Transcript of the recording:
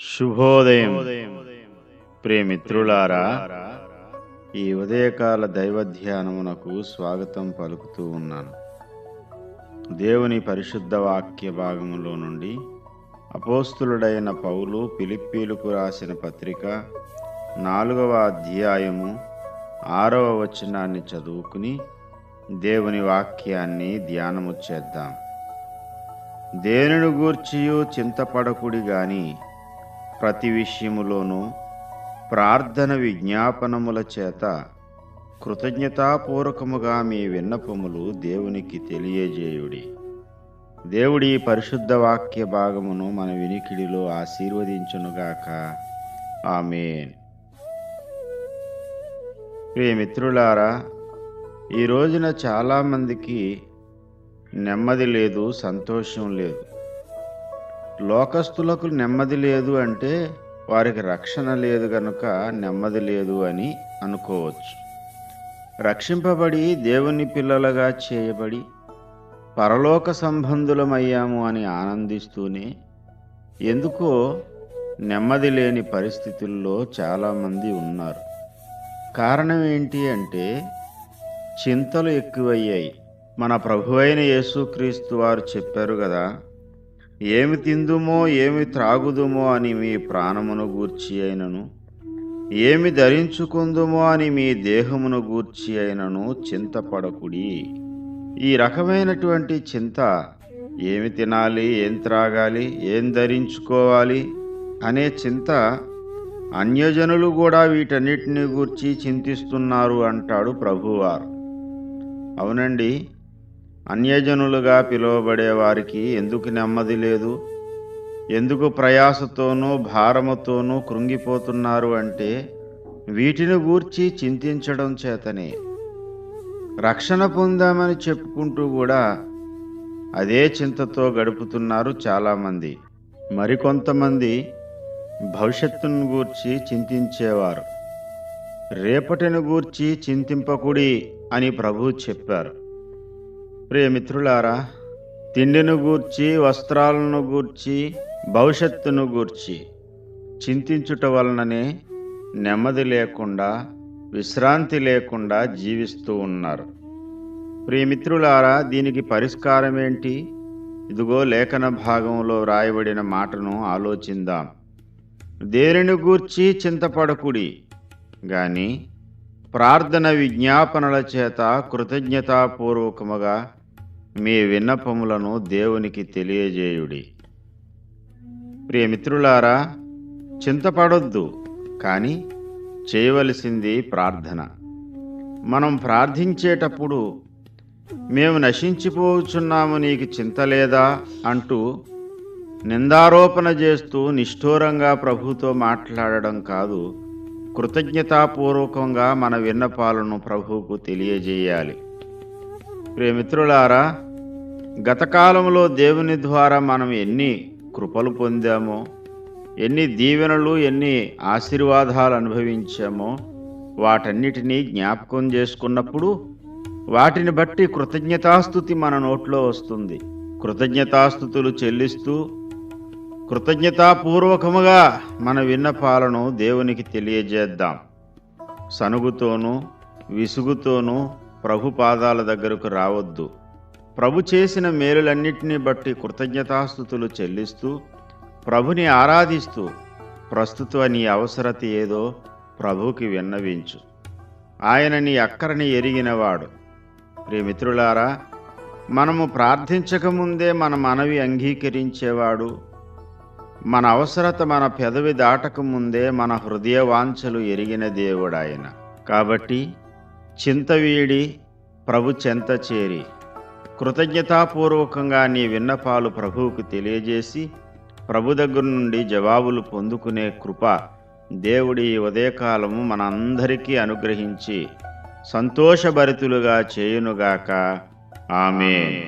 శుభోదయం ప్రియమిత్రులారా, ఈ ఉదయకాల దైవ ధ్యానమునకు స్వాగతం పలుకుతూ ఉన్నాను. దేవుని పరిశుద్ధ వాక్య భాగములో నుండి అపోస్తులుడైన పౌలు ఫిలిప్పీలకు రాసిన పత్రిక 4వ అధ్యాయము 6వ వచనాన్ని చదువుకుని దేవుని వాక్యాన్ని ధ్యానము చేద్దాం. దేనిని గూర్చియు చింతపడకుడి గాని ప్రతి విషయములోనూ ప్రార్థన విజ్ఞాపనముల చేత కృతజ్ఞతాపూర్వకముగా మీ విన్నపములు దేవునికి తెలియజేయుడి. దేవుడి పరిశుద్ధ వాక్య భాగమును మన వినికిడిలో ఆశీర్వదించునుగాక. ఆమేన్. ప్రియమిత్రులారా, ఈ రోజున చాలామందికి నెమ్మది లేదు, సంతోషం లేదు. లోకస్తులకు నెమ్మది లేదు అంటే వారికి రక్షణ లేదు గనుక నెమ్మది లేదు అని అనుకోవచ్చు. రక్షింపబడి దేవుని పిల్లలుగా చేయబడి పరలోక సంబంధులమయ్యాము అని ఆనందిస్తూనే ఎందుకో నెమ్మది లేని పరిస్థితుల్లో చాలామంది ఉన్నారు. కారణం ఏంటి అంటే చింతలు ఎక్కువయ్యాయి. మన ప్రభువైన యేసుక్రీస్తు వారు చెప్పారు కదా, ఏమి తిందుమో ఏమి త్రాగుదుమో అని మీ ప్రాణమును గూర్చి అయినను, ఏమి ధరించుకుందుమో అని మీ దేహమును గూర్చి అయినను చింతపడకుడి. ఈ రకమైనటువంటి చింత, ఏమి తినాలి, ఏం త్రాగాలి, ఏం ధరించుకోవాలి అనే చింత, అన్యజనులు కూడా వీటన్నిటిని గూర్చి చింతిస్తున్నారు అంటాడు ప్రభువారు. అవునండి, అన్యజనులుగా పిలువబడే వారికి ఎందుకు నెమ్మది లేదు, ఎందుకు ప్రయాసతోనూ భారముతోనూ కృంగిపోతున్నారు అంటే వీటిని గూర్చి చింతించడం చేతనే. రక్షణ పొందామని చెప్పుకుంటూ కూడా అదే చింతతో గడుపుతున్నారు చాలామంది. మరికొంతమంది భవిష్యత్తును గూర్చి చింతించేవారు. రేపటిని గూర్చి చింతింపకుడి అని ప్రభువు చెప్పారు. ప్రియమిత్రులారా, తిండిని గూర్చి, వస్త్రాలను గూర్చి, భవిష్యత్తును గూర్చి చింతించుట వలననే నెమ్మది లేకుండా, విశ్రాంతి లేకుండా జీవిస్తూ ఉన్నారు. ప్రియమిత్రులారా, దీనికి పరిష్కారం ఏంటి? ఇదిగో లేఖన భాగంలో వ్రాయబడిన మాటను ఆలోచిందాం. దేనిని గూర్చి చింతపడకుడి గాని ప్రార్థన విజ్ఞాపనల చేత కృతజ్ఞతాపూర్వకముగా మీ విన్నపములను దేవునికి తెలియజేయుడి. ప్రియమిత్రులారా, చింతపడొద్దు, కానీ చేయవలసింది ప్రార్థన. మనం ప్రార్థించేటప్పుడు మేము నశించిపోతున్నాము, నీకు చింత లేదా అంటూ నిందారోపణ చేస్తూ నిష్ఠూరంగా ప్రభుతో మాట్లాడడం కాదు, కృతజ్ఞతాపూర్వకంగా మన విన్నపాలను ప్రభువుకు తెలియజేయాలి. ప్రియమిత్రులారా, గతకాలంలో దేవుని ద్వారా మనం ఎన్ని కృపలు పొందామో, ఎన్ని దీవెనలు, ఎన్ని ఆశీర్వాదాలు అనుభవించామో వాటన్నిటినీ జ్ఞాపకం చేసుకున్నప్పుడు వాటిని బట్టి కృతజ్ఞతాస్తుతి మన నోట్లో వస్తుంది. కృతజ్ఞతాస్తుతులు చెల్లిస్తూ కృతజ్ఞతాపూర్వకముగా మన విన్నపాలను దేవునికి తెలియజేద్దాం. సనుగుతోనూ విసుగుతోనూ ప్రభు పాదాల దగ్గరకు రావద్దు. ప్రభు చేసిన మేలులన్నిటినీ బట్టి కృతజ్ఞతాస్తుతులు చెల్లిస్తూ ప్రభుని ఆరాధిస్తూ ప్రస్తుత నీ అవసరత ఏదో ప్రభువుకి విన్నవించు. ఆయన నీ అక్కరని ఎరిగినవాడు. ప్రియమిత్రులారా, మనము ప్రార్థించకముందే మన మనవి అంగీకరించేవాడు. మన అవసరత మన పెదవి దాటకముందే మన హృదయ వాంఛలు ఎరిగిన దేవుడాయన. కాబట్టి చింత వీడి ప్రభు చెంత చేరి కృతజ్ఞతాపూర్వకంగా నీ విన్నపాలు ప్రభువుకు తెలియజేసి ప్రభు దగ్గర నుండి జవాబులు పొందుకునే కృప దేవుడి ఉదయకాలము మనందరికీ అనుగ్రహించి సంతోషభరితులుగా చేయునుగాక. ఆమేన్.